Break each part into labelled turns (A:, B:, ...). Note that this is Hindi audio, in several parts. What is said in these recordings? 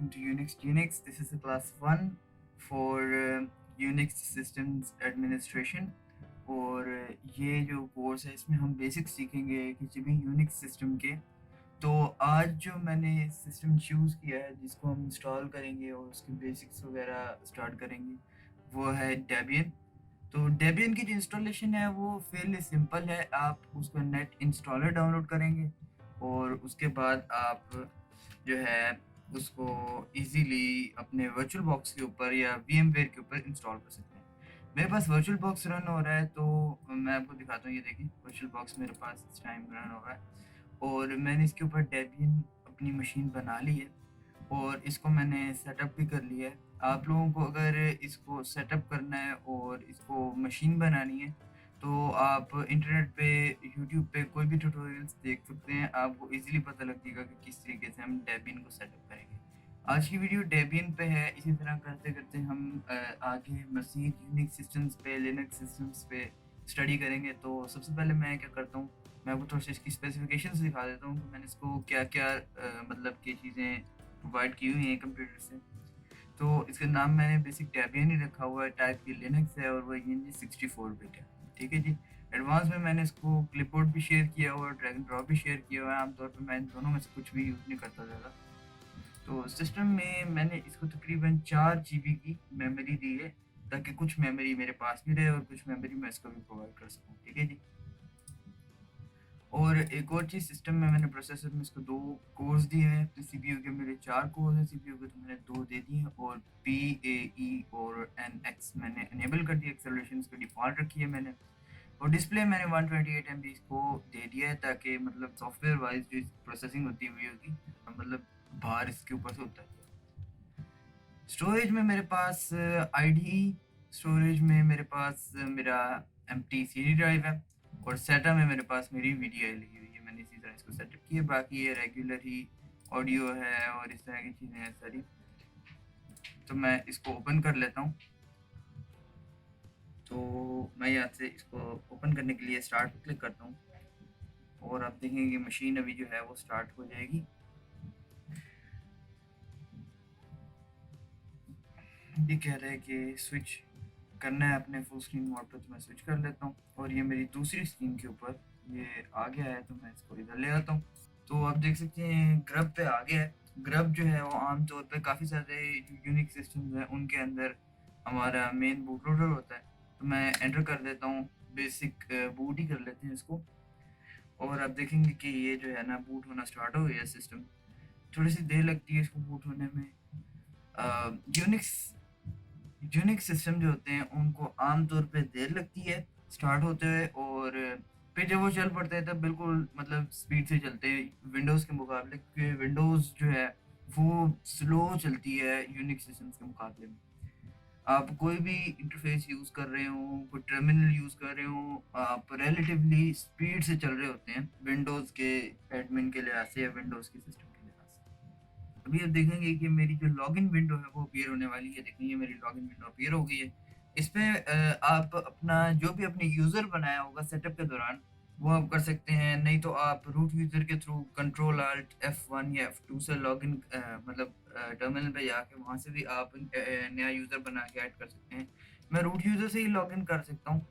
A: welcome to Unix. Unix, this is the class 1 for Unix Systems Administration. और ये जो कोर्स है इसमें हम बेसिक्स सीखेंगे किसी भी यूनिक्स सिस्टम के। तो आज जो मैंने सिस्टम चूज़ किया है जिसको हम इंस्टॉल करेंगे और उसके बेसिक्स वगैरह स्टार्ट करेंगे वो है डेबियन। तो डेबियन की जो इंस्टॉलेशन है वो फेयरली सिंपल है। आप उसको नेट इंस्टॉलर डाउनलोड करेंगे और उसके बाद आप जो है उसको इजीली अपने वर्चुअल बॉक्स के ऊपर या VMware के ऊपर इंस्टॉल कर सकते हैं। मेरे पास वर्चुअल बॉक्स रन हो रहा है तो मैं आपको दिखाता हूँ। ये देखिए वर्चुअल बॉक्स मेरे पास इस टाइम रन हो रहा है और मैंने इसके ऊपर डेबियन अपनी मशीन बना ली है और इसको मैंने सेटअप भी कर लिया है। आप लोगों को अगर इसको सेटअप करना है और इसको मशीन बनानी है तो आप इंटरनेट पे यूट्यूब पे कोई भी ट्यूटोरियल्स देख सकते हैं। आपको इजीली पता लग जाएगा कि किस तरीके से हम डेबियन को सेटअप करेंगे। आज की वीडियो डेबियन पे है। इसी तरह करते करते हम आगे मज़ीद यूनिक्स सिस्टम्स पे लिनक्स सिस्टम्स पे स्टडी करेंगे। तो सबसे पहले मैं क्या करता हूँ, मैं आपको थोड़ी सी इसकी स्पेसिफिकेशंस दिखा देता हूँ कि मैंने इसको क्या क्या मतलब की चीज़ें प्रोवाइड की हुई हैं कंप्यूटर से। तो इसका नाम मैंने बेसिक डेबियन ही रखा हुआ है। टाइप की लिनक्स है और वह ENG 64 बिट है। ठीक है जी। एडवांस में मैंने इसको क्लिपबोर्ड भी शेयर किया हुआ है, ड्रैग एंड ड्रॉप भी शेयर किया हुआ है। आमतौर पर मैं इन दोनों में से कुछ भी यूज़ नहीं करता ज़्यादा। तो सिस्टम में मैंने इसको तकरीबन 4 GB की मेमोरी दी है ताकि कुछ मेमोरी मेरे पास भी रहे और कुछ मेमोरी मैं इसको भी प्रोवाइड कर सकूँ। ठीक है जी। और एक और चीज़, सिस्टम में मैंने प्रोसेसर में इसको 2 कोर्स दिए हैं। तो CPU के मेरे 4 कोर्स हैं, CPU के तो मैंने 2 दे दिए हैं और PAE और NX मैंने इनेबल कर दिया। एक्सेलरेशन इसको डिफ़ॉल्ट रखी है मैंने। और डिस्प्ले मैंने 128 MB इसको दे दिया है ताकि मतलब सॉफ्टवेयर वाइज जो प्रोसेसिंग होती हुई होगी मतलब बाहर इसके ऊपर से होता है। स्टोरेज में मेरे पास IDE स्टोरेज में मेरे पास मेरा एम्प्टी CD ड्राइव है और सेटअप में मेरे पास मेरी VDI लगी हुई है। मैंने इसी तरह इसको सेटअप किया। बाकी ये रेगुलर ही ऑडियो है और इस तरह की चीज़ें हैं सारी। तो मैं इसको ओपन कर लेता हूँ। तो मैं यहाँ से इसको ओपन करने के लिए स्टार्ट पर क्लिक करता हूँ और आप देखेंगे कि मशीन अभी जो है वो स्टार्ट हो जाएगी। ये कह रहा है कि स्विच करना है अपने फुल स्क्रीन मोड पर, तो मैं स्विच कर लेता हूँ और ये मेरी दूसरी स्क्रीन के ऊपर ये आ गया है। तो मैं इसको इधर ले आता हूँ। तो आप देख सकते हैं ग्रब पे आ गया है। ग्रब जो है वो आमतौर पे काफ़ी सारे यूनिक सिस्टम्स हैं उनके अंदर हमारा मेन बूट लोडर होता है। तो मैं एंटर कर देता हूँ, बेसिक बूट ही कर लेते हैं इसको। और आप देखेंगे कि ये जो है ना बूट होना स्टार्ट हो गया सिस्टम। थोड़ी सी देर लगती है इसको बूट होने में। यूनिक्स यूनिक सिस्टम जो होते हैं उनको आमतौर पे देर लगती है स्टार्ट होते हुए और फिर जब वो चल पड़ते हैं तब बिल्कुल मतलब स्पीड से चलते हैं विंडोज़ के मुकाबले, क्योंकि विंडोज़ जो है वो स्लो चलती है यूनिक सिस्टम्स के मुकाबले में। आप कोई भी इंटरफेस यूज़ कर रहे हो, कोई टर्मिनल यूज़ कर रहे हो, आप रिलेटिवली स्पीड से चल रहे होते हैं विंडोज़ के एडमिन के लिहाज से या विंडोज़ के सिस्टम के लिहाज से। अभी आप देखेंगे कि मेरी जो लॉगिन विंडो है वो अपीयर होने वाली है। देखेंगे मेरी लॉगिन विंडो अपीयर हो गई है। इस पे आप अपना जो भी अपने यूज़र बनाया होगा सेटअप के दौरान वो आप कर सकते हैं। नहीं तो आप रूट यूज़र के थ्रू कंट्रोल आल्ट F1 या F2 से लॉगिन मतलब टर्मिनल पे जाके वहाँ से भी आप नया यूज़र बना के ऐड कर सकते हैं। मैं रूट यूज़र से ही लॉगिन कर सकता हूँ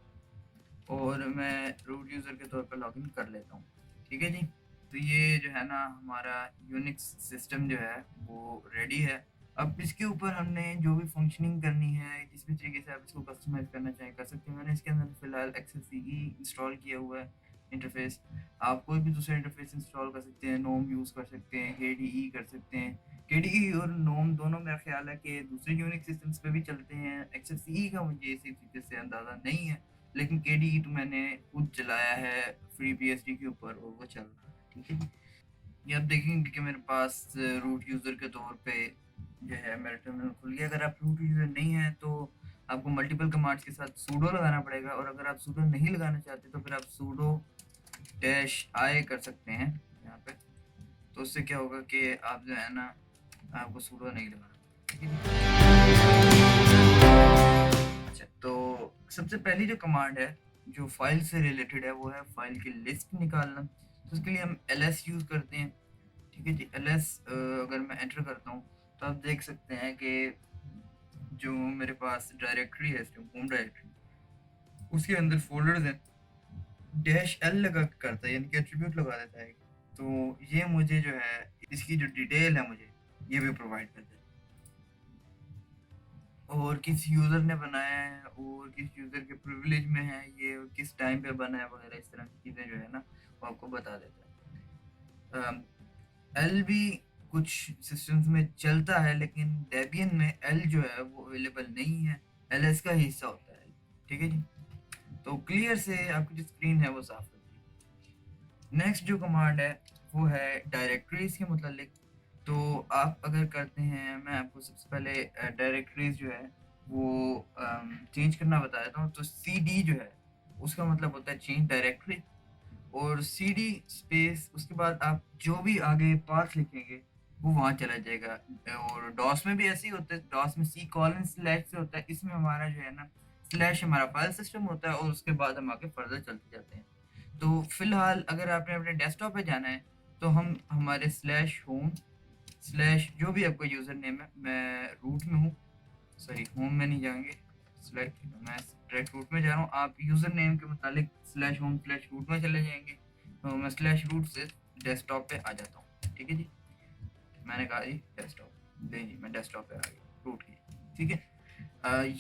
A: और मैं रूट यूज़र के तौर पर लॉगिन कर लेता हूँ। ठीक है जी। तो ये जो है ना हमारा यूनिक्स सिस्टम जो है वो रेडी है। अब इसके ऊपर हमने जो भी फंक्शनिंग करनी है, किसी भी तरीके से आप इसको कस्टमाइज़ करना चाहें कर सकते हैं। मैंने इसके अंदर फ़िलहाल XFCE इंस्टॉल किया हुआ है इंटरफ़ेस। आप कोई भी दूसरा इंटरफ़ेस इंस्टॉल कर सकते हैं, नोम यूज़ कर सकते हैं, KDE कर सकते हैं। KDE और नोम दोनों मेरा ख़्याल है कि दूसरे यूनिक्स सिस्टम्स पे भी चलते हैं। XFCE का मुझे इसी तरीके से अंदाज़ा नहीं है, लेकिन KDE तो मैंने खुद चलाया है फ्री BSD के ऊपर और वो चल रहा है। ठीक है। ये आप देखेंगे कि मेरे पास रूट यूज़र के तौर पे जो है मेरा टर्मिनल खुल गया। अगर आप रूट यूज़र नहीं हैं तो आपको मल्टीपल कमांड्स के साथ सूडो लगाना पड़ेगा और अगर आप सूडो नहीं लगाना चाहते तो फिर आप सूडो -i कर सकते हैं यहाँ पे। तो उससे क्या होगा कि आप जो है ना आपको सूडो नहीं लगाना। ठीक है जी। अच्छा, तो सबसे पहली जो कमांड है जो फाइल से रिलेटेड है वो है फाइल की लिस्ट निकालना। तो उसके लिए हम ls यूज़ करते हैं। ठीक है जी। ls अगर मैं एंटर करता हूँ तो आप देख सकते हैं कि जो मेरे पास डायरेक्टरी है, जो होम डायरेक्टरी, उसके अंदर फोल्डर्स हैं, डैश एल लगा के करता है, यानी कि एट्रीब्यूट लगा देता है। तो ये मुझे जो है इसकी जो डिटेल है मुझे ये भी प्रोवाइड कर देता है, और किस यूज़र ने बनाया है और किस यूज़र के प्रिविलेज में है ये, और किस टाइम पे बना है वगैरह, इस तरह की चीज़ें जो है ना वो आपको बता देता है। एल भी कुछ सिस्टम्स में चलता है, लेकिन डेबियन में एल जो है वो अवेलेबल नहीं है, एल एस का हिस्सा होता है। ठीक है जी। तो क्लियर से आपकी जो स्क्रीन है वो साफ हो जाएगी। नेक्स्ट जो कमांड है वो है डायरेक्टरीज के मुतालिक। तो आप अगर करते हैं, मैं आपको सबसे पहले डायरेक्टरीज जो है वो चेंज करना बता देता हूँ। तो सी डी जो है उसका मतलब होता है चेंज डायरेक्टरी, और सी डी स्पेस उसके बाद आप जो भी आगे पाथ लिखेंगे वो वहाँ चला जाएगा। और डॉस में भी ऐसे ही होता है, डॉस में सी कॉलन स्लैश से होता है, इसमें हमारा जो है ना स्लैश हमारा फाइल सिस्टम होता है, और उसके बाद हम आगे फर्दर चलते जाते हैं। तो फिलहाल अगर आपने अपने डेस्कटॉप पे जाना है तो हम हमारे स्लैश होम स्लैश जो भी आपका यूज़र नेम है, मैं रूट में हूँ, सॉरी होम में नहीं जाएंगे, सिलेक्ट, मैं डायरेक्ट रूट में जा रहा हूँ। आप यूज़र नेम के मुतालिक स्लैश होम स्लैश रूट में चले जाएंगे। तो मैं स्लैश रूट से डेस्कटॉप पे आ जाता हूँ। ठीक है जी, मैंने कहा जी डेस्कटॉप, नहीं जी मैं डेस्कटॉप पे आ गया रूट की। ठीक है।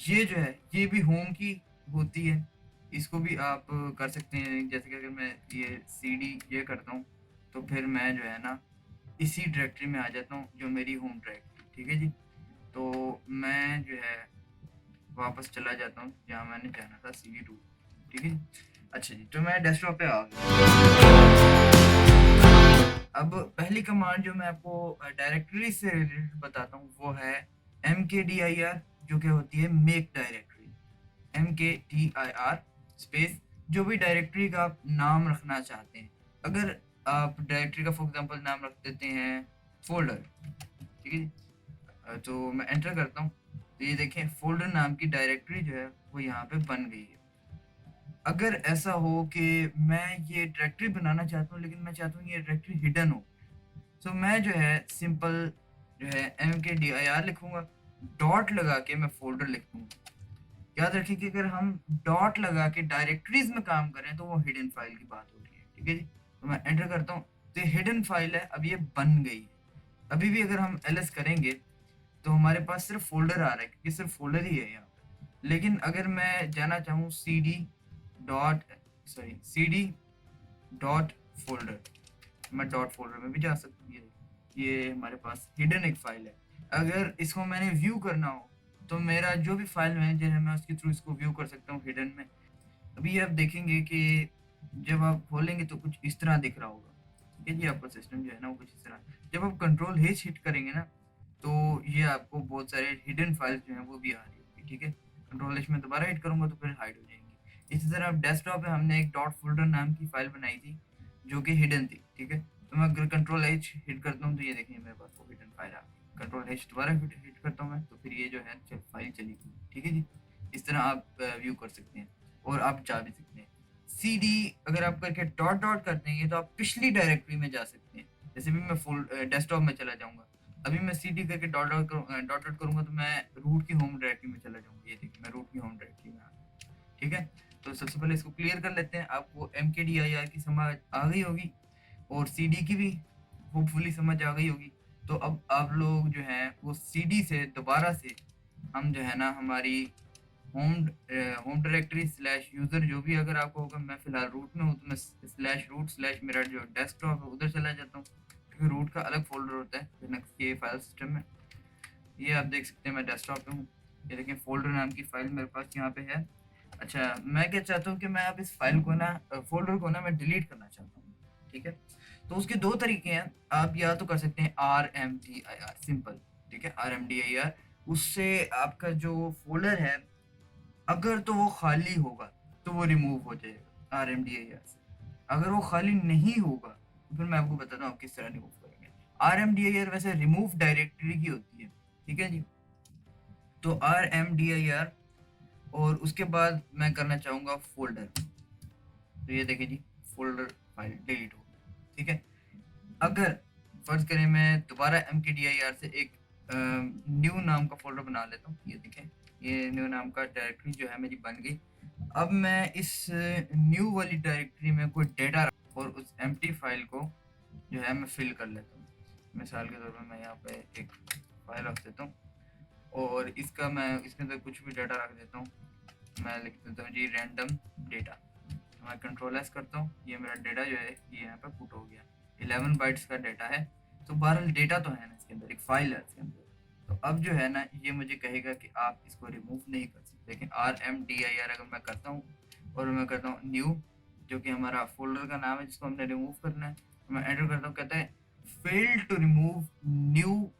A: ये जो है ये भी होम की होती है, इसको भी आप कर सकते हैं। जैसे कि अगर मैं ये सी डी ये करता हूँ तो फिर मैं जो है ना इसी डायरेक्टरी में आ जाता हूँ जो मेरी होम डायरेक्टरी। ठीक है जी। तो मैं जो है वापस चला जाता हूँ जहाँ मैंने जाना था, सी डी टू। ठीक है। अच्छा जी, तो मैं डेस्कटॉप पे आ गया। अब पहली कमांड जो मैं आपको डायरेक्टरी से रिलेटेड बताता हूँ वो है mkdir, जो कि होती है मेक डायरेक्टरी। mkdir स्पेस जो भी डायरेक्टरी का आप नाम रखना चाहते हैं। अगर आप डायरेक्टरी का फॉर एग्जांपल नाम रख देते हैं फोल्डर। ठीक है। तो मैं एंटर करता हूँ, तो ये देखें फोल्डर नाम की डायरेक्टरी जो है वो यहाँ पे बन गई है। अगर ऐसा हो कि मैं ये डायरेक्टरी बनाना चाहता हूँ लेकिन मैं चाहता हूँ ये डायरेक्टरी हिडन हो, तो मैं जो है सिंपल जो है mkdir लिखूंगा, डॉट लगा के मैं फोल्डर लिख दूंगा। याद रखिए कि अगर हम डॉट लगा के डायरेक्टरीज में काम करें तो वो हिडन फाइल की बात हो रही है। ठीक है जी। तो मैं एंटर करता हूँ, तो ये हिडन फाइल है, अब ये बन गई है। अभी भी अगर हम ls करेंगे तो हमारे पास सिर्फ फोल्डर आ रहा है, क्योंकि सिर्फ फोल्डर ही है यहाँ पे। लेकिन अगर मैं जाना चाहूँ C D dot sorry C D dot folder, मैं डॉट फोल्डर में भी जा सकता हूँ। ये हमारे पास हिडन एक फाइल है। अगर इसको मैंने व्यू करना हो तो मेरा जो भी फाइल मैनेजर है मैं उसके थ्रू इसको व्यू कर सकता हूँ हिडन में। अभी आप देखेंगे कि जब आप खोलेंगे तो कुछ इस तरह दिख रहा होगा। ठीक है जी, आपका सिस्टम जो है ना वो कुछ इस तरह। जब आप कंट्रोल H हिट करेंगे ना तो ये आपको बहुत सारे हिडन फाइल्स जो हैं वो भी आ रही होगी। ठीक है। कंट्रोल H में दोबारा हिट करूंगा तो फिर हाइड हो जाएंगी। इसी तरह डेस्कटॉप पे हमने एक डॉट फोल्डर नाम की फाइल बनाई थी जो कि हिडन थी। ठीक है। तो मैं अगर कंट्रोल H हिट करता हूँ तो ये देखिए मेरे पास वो हिडन फाइल आ गई। कंट्रोल H दोबारा हिट करता हूँ मैं तो फिर ये जो है फाइल चली गई। ठीक है जी। इस तरह आप व्यू कर सकते हैं, और आप जा भी सकते हैं। सी डी अगर आप करके डॉट डॉट कर देंगे तो आप पिछली डायरेक्टरी में जा सकते हैं। जैसे भी मैं फुल डेस्कटॉप में चला जाऊंगा, अभी मैं सी डी करके डॉट डॉट डॉट डॉट करूंगा तो मैं रूट की होम डायरेक्टरी में चला जाऊंगा। ये देखिए मैं रूट की होम डायरेक्टरी में आ गया। ठीक है। तो सबसे पहले इसको क्लियर कर लेते हैं। आपको एम के डी आई आर की समझ आ गई होगी और सी डी की भी होपफुली समझ आ गई होगी। तो अब आप लोग जो है वो सी डी से दोबारा से हम जो है ना हमारी home home directory slash user जो भी अगर आपको होगा, मैं फिलहाल रूट में हूँ तो मैं स्लैश रूट स्लैश मेरा जो डेस्कटॉप है उधर चला जाता हूँ, क्योंकि रूट का अलग फोल्डर होता है लिनक्स के फाइल सिस्टम में। ये आप देख सकते हैं मैं डेस्कटॉप पे हूँ। ये देखें फोल्डर नाम की फाइल मेरे पास यहाँ पे है। अच्छा, मैं क्या चाहता हूँ कि मैं अब इस फाइल को ना फोल्डर को ना मैं डिलीट करना चाहता हूँ। ठीक है। तो उसके दो तरीके हैं। आप या तो कर सकते हैं RMDIR सिंपल। ठीक है, RMDIR, उससे आपका जो फोल्डर है अगर तो वो खाली होगा तो वो रिमूव हो जाएगा RMDIR से। अगर वो खाली नहीं होगा तो फिर मैं आपको बताता हूँ आप किस तरह रिमूव करेंगे। RMDIR वैसे रिमूव डायरेक्टरी की होती है। ठीक है जी। तो RMDIR और उसके बाद मैं करना चाहूंगा फोल्डर। तो ये देखिए जी फोल्डर फाइल डिलीट हो गई। ठीक है। अगर फर्ज करें मैं दोबारा mkdir से एक न्यू नाम का फोल्डर बना लेता हूँ। ये देखें, ये न्यू नाम का डायरेक्टरी जो है मेरी बन गई। अब मैं इस न्यू वाली डायरेक्टरी में कोई डेटा रख और उस एम्प्टी फाइल को जो है मैं फिल कर लेता हूँ। मिसाल के तौर पर मैं यहाँ पे एक फाइल रख देता हूँ और इसका मैं इसके अंदर कुछ भी डाटा रख देता हूँ। मैं लिख देता हूँ जी रैंडम डेटा। मैं कंट्रोल एस करता हूँ, ये मेरा डेटा जो है ये यहाँ पे पुट हो गया। 11 बाइट्स का डेटा है। तो बहरहाल डेटा तो है ना, इसके अंदर एक फाइल है इसके अंदर। तो अब जो है ना ये मुझे कहेगा कि आप इसको रिमूव नहीं कर सकते, लेकिन RMDIR अगर मैं करता हूँ और मैं करता हूँ न्यू, जो कि हमारा फोल्डर का नाम है जिसको हमने रिमूव करना है, तो मैं एंटर करता हूँ, कहता है फेल टू रिमूव न्यू,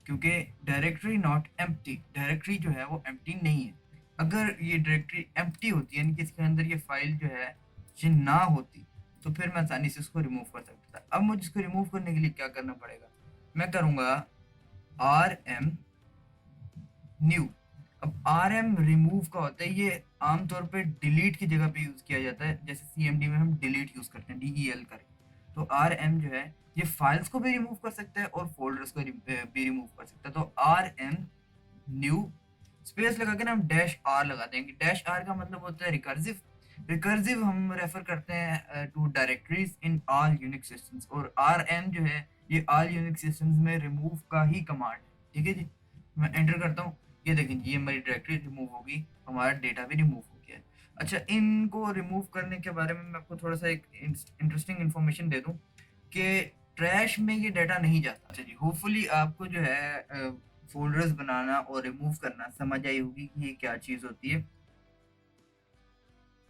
A: क्योंकि डायरेक्टरी नॉट एम्प्टी, डायरेक्टरी जो है वो एम्प्टी नहीं है। अगर ये डायरेक्टरी एम्प्टी होती है यानी कि इसके अंदर ये फाइल जो है ये ना होती, तो फिर मैं आसानी से उसको रिमूव कर सकता था। अब मुझे इसको रिमूव करने के लिए क्या करना पड़ेगा, मैं करूँगा RM न्यू। अब RM रिमूव का होता है, ये आमतौर पे डिलीट की जगह पे यूज किया जाता है, जैसे CMD में हम डिलीट यूज करते हैं DEL करके। तो RM जो है ये फाइल्स को भी रिमूव कर सकता है और फोल्डर्स को भी रिमूव कर सकता है। तो RM न्यू स्पेस लगा के ना हम -R लगा देंगे। -R का मतलब होता है रिकर्सिव। रिकर्सिव हम रेफर करते हैं to directories in all Unix systems, और RM जो है ये ऑल यूनिक्स सिस्टम्स में रिमूव का ही कमांड है। ठीक है जी, मैं एंटर करता हूँ, ये देखें ये हमारी डायरेक्टरी रिमूव होगी, हमारा डेटा भी रिमूव हो गया है। अच्छा, इनको रिमूव करने के बारे में मैं आपको थोड़ा सा एक इंटरेस्टिंग इन्फॉर्मेशन दे दूं कि ट्रैश में ये डाटा नहीं जाता। अच्छा जी, होपफुली आपको जो है फोल्डर्स बनाना और रिमूव करना समझ आई होगी कि ये क्या चीज़ होती है।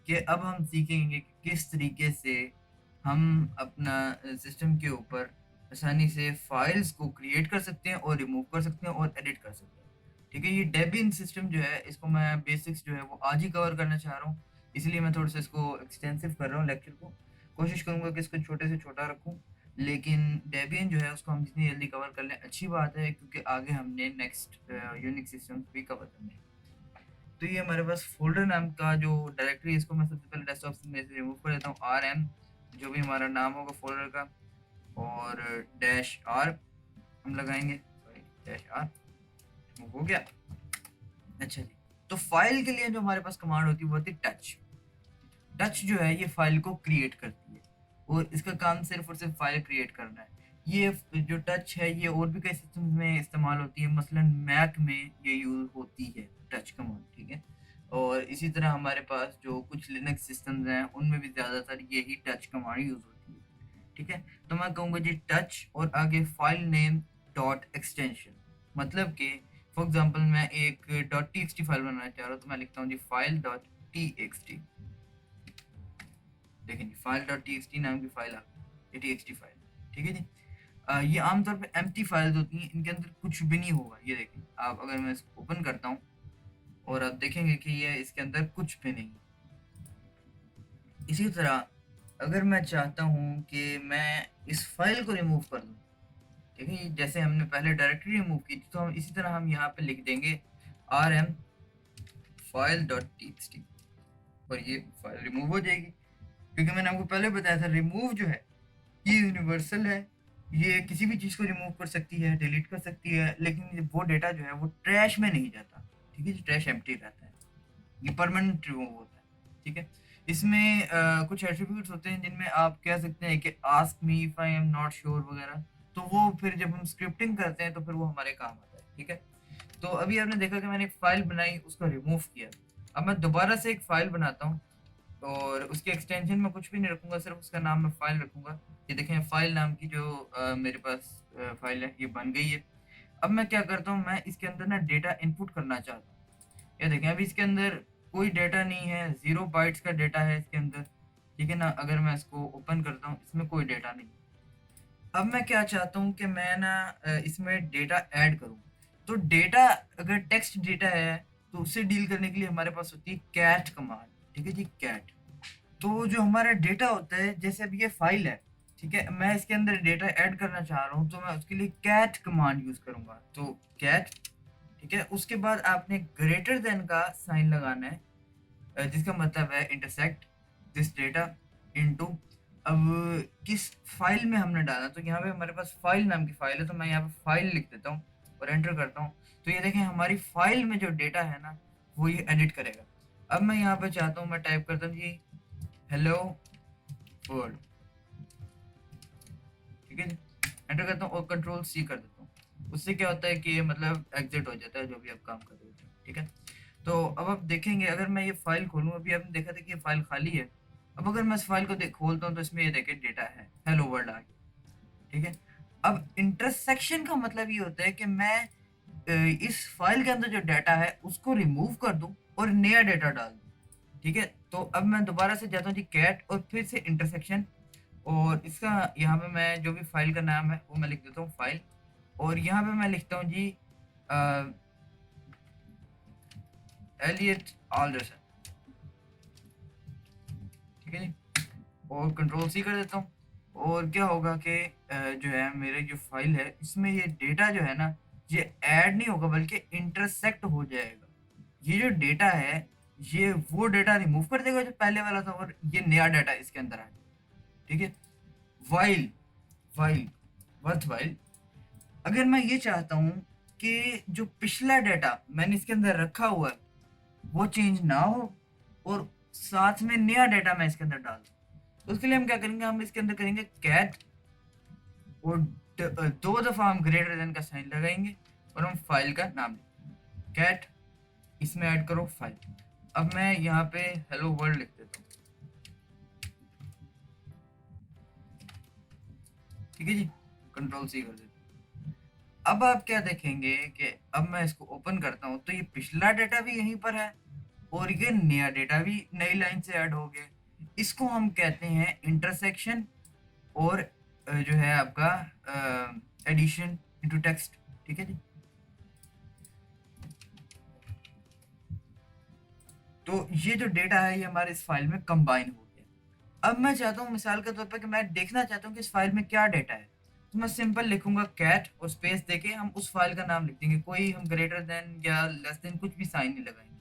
A: कि अब हम सीखेंगे कि किस तरीके से हम अपना सिस्टम के ऊपर आसानी से फाइल्स को क्रिएट कर सकते हैं और रिमूव कर सकते हैं और एडिट कर सकते हैं। ठीक है, ये डेबियन सिस्टम जो है इसको मैं बेसिक्स जो है वो आज ही कवर करना चाह रहा हूँ, इसलिए मैं थोड़ा सा इसको एक्सटेंसिव कर रहा हूँ लेक्चर को। कोशिश करूंगा कि इसको छोटे से छोटा रखूँ, लेकिन डेबियन जो है उसको हम जितनी जल्दी कवर कर लें अच्छी बात है, क्योंकि आगे हमने नेक्स्ट यूनिक सिस्टम भी कवर करने हैं। तो ये हमारे पास फोल्डर नाम का जो डायरेक्टरी है इसको मैं सबसे पहले डेस्कटॉप में से रिमूव कर देता हूँ। RM जो भी हमारा नाम होगा फोल्डर का, और -R हम लगाएंगे, सॉरी -R रिमूव हो गया। अच्छा जी, तो फाइल के लिए जो हमारे पास कमांड होती है वो होती है टच। टच जो है ये फाइल को क्रिएट करती है और इसका काम सिर्फ और सिर्फ फाइल क्रिएट करना है। ये जो टच है ये और भी कई सिस्टम्स में इस्तेमाल होती है, मसलन मैक में ये यूज होती है टच कमांड। ठीक है, और इसी तरह हमारे पास जो कुछ लिनक्स सिस्टम्स हैं उनमें भी ज़्यादातर यही टच कमांड यूज होती है। ठीक है, तो मैं कहूँगा जी टच और आगे फाइल नेम डॉट एक्सटेंशन, मतलब कि फॉर एग्जांपल मैं एक .txt फाइल बनाना चाह रहा हूँ, तो मैं लिखता हूँ जी फाइल .txt। देखें फाइल .txt नाम की फाइल आ गई, ये txt फाइल। ठीक है जी, ये आमतौर पे एम्प्टी फाइल्स होती हैं, इनके अंदर कुछ भी नहीं होगा। ये देखें आप, अगर मैं इसको ओपन करता हूँ और आप देखेंगे कि ये इसके अंदर कुछ भी नहीं। इसी तरह अगर मैं चाहता हूँ कि मैं इस फाइल को रिमूव कर दूँ, ठीक है, जैसे हमने पहले डायरेक्टरी रिमूव की थी, तो हम इसी तरह हम यहाँ पे लिख देंगे RM फाइल .txt और ये फाइल रिमूव हो जाएगी। क्योंकि मैंने आपको पहले बताया था रिमूव जो है ये यूनिवर्सल है, ये किसी भी चीज़ को रिमूव कर सकती है, डिलीट कर सकती है, लेकिन वो डेटा जो है वो ट्रैश में नहीं जाता। ठीक है जी, ट्रैश एम्प्टी रहता है, ये परमानेंट रिमूव होता है। ठीक है, इसमें कुछ एट्रीब्यूट्स होते हैं जिनमें आप कह सकते हैं कि ask me if I am not sure वगैरह, तो वो फिर जब हम स्क्रिप्टिंग करते हैं तो फिर वो हमारे काम आता है। ठीक है, तो अभी आपने देखा कि मैंने एक फाइल बनाई, उसको रिमूव किया। अब मैं दोबारा से एक फाइल बनाता हूँ और उसके एक्सटेंशन में कुछ भी नहीं रखूंगा, सिर्फ उसका नाम मैं फाइल रखूंगा। ये देखें फाइल नाम की जो मेरे पास फाइल है ये बन गई है। अब मैं क्या करता हूँ, मैं इसके अंदर ना डेटा इनपुट करना चाहता हूँ। ये देखें अभी इसके अंदर कोई डेटा नहीं है, 0 बाइट्स का डेटा है इसके अंदर। ठीक है ना, अगर मैं इसको ओपन करता हूँ इसमें कोई डेटा नहीं। अब मैं क्या चाहता हूँ कि मैं ना इसमें डेटा ऐड करूँ। तो डेटा अगर टेक्स्ट डेटा है तो उससे डील करने के लिए हमारे पास होती है कैट कमांड। ठीक है जी, कैट। तो जो हमारा डेटा होता है, जैसे अब ये फाइल है, ठीक है, मैं इसके अंदर डेटा ऐड करना चाह रहा हूँ, तो मैं उसके लिए कैट कमांड यूज करूंगा। तो कैट, ठीक है, उसके बाद आपने ग्रेटर देन का साइन लगाना है, जिसका मतलब है इंटरसेक्ट दिस डेटा इनटू। अब किस फाइल में हमने डाला, तो यहाँ पे हमारे पास फाइल नाम की फाइल है, तो मैं यहाँ पे फाइल लिख देता हूँ। और एंटर करता हूँ, तो ये देखें हमारी फाइल में जो डेटा है ना वो ये एडिट करेगा। अब मैं यहाँ पे चाहता हूँ, मैं टाइप करता हूँ जी हेलो वर्ल्ड, ठीक है जी, एंटर करता हूँ और कंट्रोल सी कर देता हूँ। उससे क्या होता है कि ये मतलब एग्जिट हो जाता है जो भी आप काम कर रहे होते हैं, ठीक है। तो अब आप देखेंगे अगर मैं ये फाइल खोलूँ, अभी आपने देखा था कि ये फाइल खाली है। अब अगर मैं इस फाइल को खोलता हूँ तो इसमें ये देखें डेटा है, हेलो वर्ल्ड आ गया, ठीक है। अब इंटरसेक्शन का मतलब ये होता है कि मैं इस फाइल के अंदर जो डाटा है उसको रिमूव कर दूं और नया डाटा डाल दूं, ठीक है। तो अब मैं दोबारा से जाता हूँ जी कैट और फिर से इंटरसेक्शन, और इसका यहाँ पे मैं जो भी फाइल का नाम है वो मैं लिख देता हूँ फाइल, और यहाँ पे मैं लिखता हूँ जी एलियट ऑल्डरसन, ठीक है जी, और कंट्रोल सी कर देता हूँ। और क्या होगा कि जो है मेरे जो फाइल है इसमें ये डेटा जो है ना ये ऐड नहीं होगा बल्कि इंटरसेक्ट हो जाएगा। ये जो डेटा है ये वो डेटा रिमूव कर देगा जो पहले वाला था, और ये नया डाटा इसके अंदर आ जाएगा, ठीक है। वाइल, वाइल वर्थ वाइल, अगर मैं ये चाहता हूँ कि जो पिछला डाटा मैंने इसके अंदर रखा हुआ है वो चेंज ना हो और साथ में नया डाटा मैं इसके अंदर डाल दूं, तो उसके लिए हम क्या करेंगे, हम इसके अंदर करेंगे कैट और दो दफा हम ग्रेटर देन का साइन लगाएंगे और हम फाइल का नाम लिखेंगे कैट, इसमें ऐड करो फाइल। अब मैं यहाँ पे हेलो वर्ल्ड लिख देता हूँ, ठीक है जी, कंट्रोल सी कर देता हूँ। अब आप क्या देखेंगे कि अब मैं इसको ओपन करता हूँ तो ये पिछला डेटा भी यहीं पर है और ये नया डेटा भी नई लाइन से ऐड हो गया। इसको हम कहते हैं इंटरसेक्शन और जो है आपका एडिशन इनटू टेक्स्ट, ठीक है जी। तो ये जो डेटा है ये हमारे इस फाइल में कंबाइन हो गया। अब मैं चाहता हूँ मिसाल के तौर पर कि मैं देखना चाहता हूँ कि इस फाइल में क्या डेटा है, तो मैं सिंपल लिखूंगा कैट और स्पेस देके हम उस फाइल का नाम लिख देंगे, कोई हम ग्रेटर देन या लेस देन कुछ भी साइन नहीं लगाएंगे,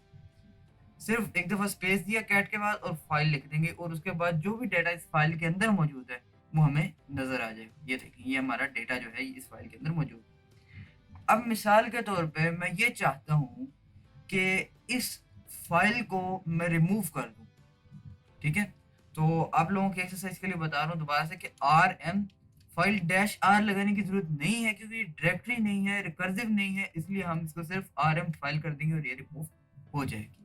A: सिर्फ एक दफा स्पेस दिया कैट के बाद और फाइल लिख देंगे, और उसके बाद जो भी डेटा इस फाइल के अंदर मौजूद है वो हमें नजर आ जाएगा। ये देखिए ये हमारा डेटा जो है इस फाइल के अंदर मौजूद है। अब मिसाल के तौर पे मैं ये चाहता हूँ कि इस फाइल को मैं रिमूव कर दूं, ठीक है। तो आप लोगों की एक्सरसाइज के लिए बता रहा हूँ दोबारा से कि R M file dash R लगाने की जरूरत नहीं है क्योंकि डायरेक्टरी नहीं है, रिकर्सिव नहीं है, इसलिए हम इसको सिर्फ आर एम फाइल कर देंगे और ये रिमूव हो जाएगी,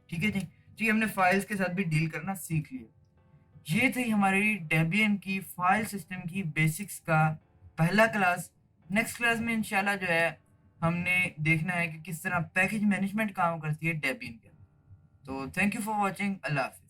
A: ठीक है जी। जी हमने फाइल्स के साथ भी डील करना सीख लिया। ये थी हमारी डेबियन की फाइल सिस्टम की बेसिक्स का पहला क्लास। नेक्स्ट क्लास में इंशाल्लाह जो है हमने देखना है कि किस तरह पैकेज मैनेजमेंट काम करती है डेबियन के। तो थैंक यू फॉर वॉचिंग, अल्लाह हाफिज़।